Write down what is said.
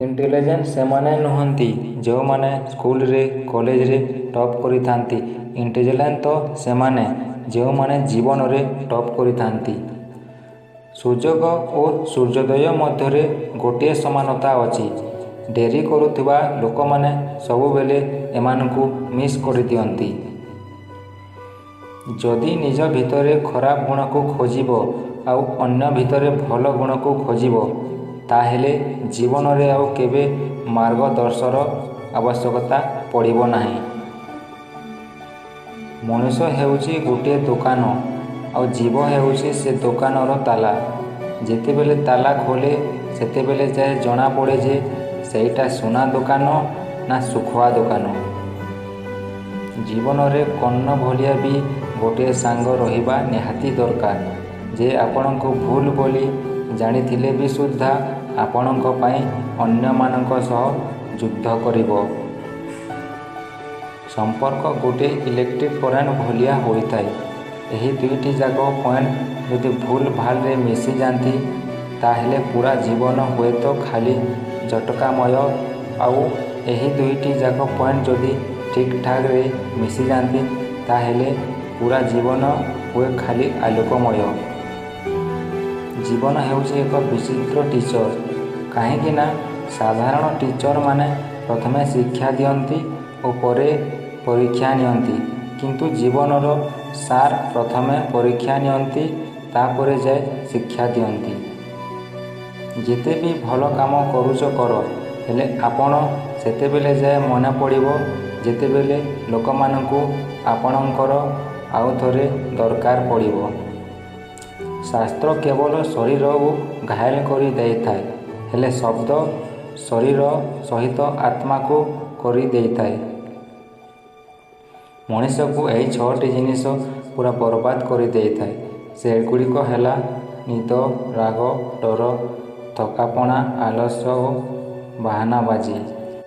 Intelligent ସେମାନେ ନୁହନ୍ତି ଯେଉଁମାନେ ସ୍କୁଲରେ କଲେଜରେ ଟପ୍ କରିଥାନ୍ତି। ଇଣ୍ଟେଲିଜେଣ୍ଟ ତ ସେମାନେ ଯେଉଁମାନେ ଜୀବନରେ ଟପ୍ କରିଥାନ୍ତି। ସୁଯୋଗ ଓ ସୂର୍ଯ୍ୟୋଦୟ ମଧ୍ୟରେ ଗୋଟିଏ ସମାନତା ଅଛି। ଡେରି କରୁଥିବା ଲୋକମାନେ ସବୁବେଳେ ଏମାନଙ୍କୁ ମିସ୍ କରିଦିଅନ୍ତି। ଯଦି ନିଜ ଭିତରେ ଖରାପ ଗୁଣକୁ ଖୋଜିବ ଆଉ ଅନ୍ୟ ଭିତରେ ଭଲ ଗୁଣକୁ ଖୋଜିବ, ତାହେଲେ ଜୀବନରେ ଆଉ କେବେ ମାର୍ଗଦର୍ଶନର ଆବଶ୍ୟକତା ପଡ଼ିବ ନାହିଁ। ମଣିଷ ହେଉଛି ଗୋଟିଏ ଦୋକାନ, ଆଉ ଜୀବ ହେଉଛି ସେ ଦୋକାନର ତାଲା। ଯେତେବେଳେ ତାଲା ଖୋଲେ ସେତେବେଳେ ଯାଏ ଜଣାପଡ଼େ ଯେ ସେଇଟା ସୁନା ଦୋକାନ ନା ଶୁଖୁଆ ଦୋକାନ। ଜୀବନରେ କର୍ଣ୍ଣ ଭଳିଆ ବି ଗୋଟିଏ ସାଙ୍ଗ ରହିବା ନିହାତି ଦରକାର, ଯେ ଆପଣଙ୍କୁ ଭୁଲ ବୋଲି ଜାଣିଥିଲେ ବି ସୁଦ୍ଧା ଆପଣଙ୍କ ପାଇଁ ଅନ୍ୟମାନଙ୍କ ସହ ଯୁଦ୍ଧ କରିବ। ସମ୍ପର୍କ ଗୋଟିଏ ଇଲେକ୍ଟ୍ରିକ୍ କରେଣ୍ଟ ଭଳିଆ ହୋଇଥାଏ। ଏହି ଦୁଇଟି ଯାକ ପଏଣ୍ଟ ଯଦି ଭୁଲ ଭାଲରେ ମିଶିଯାଆନ୍ତି, ତାହେଲେ ପୂରା ଜୀବନ ହୁଏତ ଖାଲି ଝଟକାମୟ, ଆଉ ଏହି ଦୁଇଟି ଯାକ ପଏଣ୍ଟ ଯଦି ଠିକ୍ ଠାକ୍ରେ ମିଶିଯାଆନ୍ତି, ତାହେଲେ ପୂରା ଜୀବନ ହୁଏ ଖାଲି ଆଲୋକମୟ। ଜୀବନ ହେଉଛି ଏକ ବିଚିତ୍ର ଟିଚର, କାହିଁକି ନା ସାଧାରଣ ଟିଚରମାନେ ପ୍ରଥମେ ଶିକ୍ଷା ଦିଅନ୍ତି ଓ ପରେ ପରୀକ୍ଷା ନିଅନ୍ତି, କିନ୍ତୁ ଜୀବନର ସାର୍ ପ୍ରଥମେ ପରୀକ୍ଷା ନିଅନ୍ତି, ତାପରେ ଯାଏ ଶିକ୍ଷା ଦିଅନ୍ତି। ଯେତେ ବି ଭଲ କାମ କରୁଛ କର, ହେଲେ ଆପଣ ସେତେବେଳେ ଯାଏ ମନେ ପଡ଼ିବ ଯେତେବେଳେ ଲୋକମାନଙ୍କୁ ଆପଣଙ୍କର ଆଉ ଥରେ ଦରକାର ପଡ଼ିବ। ଶାସ୍ତ୍ର କେବଳ ଶରୀରକୁ ଘାଏଲ କରି ଦେଇଥାଏ, ହେଲେ ଶବ୍ଦ ଶରୀର ସହିତ ଆତ୍ମାକୁ କରି ଦେଇଥାଏ। ମଣିଷକୁ ଏହି 6ଟି ଜିନିଷ ପୂରା ବରବାଦ କରିଦେଇଥାଏ। ସେଗୁଡ଼ିକ ହେଲା ନିଦ, ରାଗ, ଡର, ଥକାପଣ, ଆଲସ୍ୟ ଓ ବାହାନାବାଜି।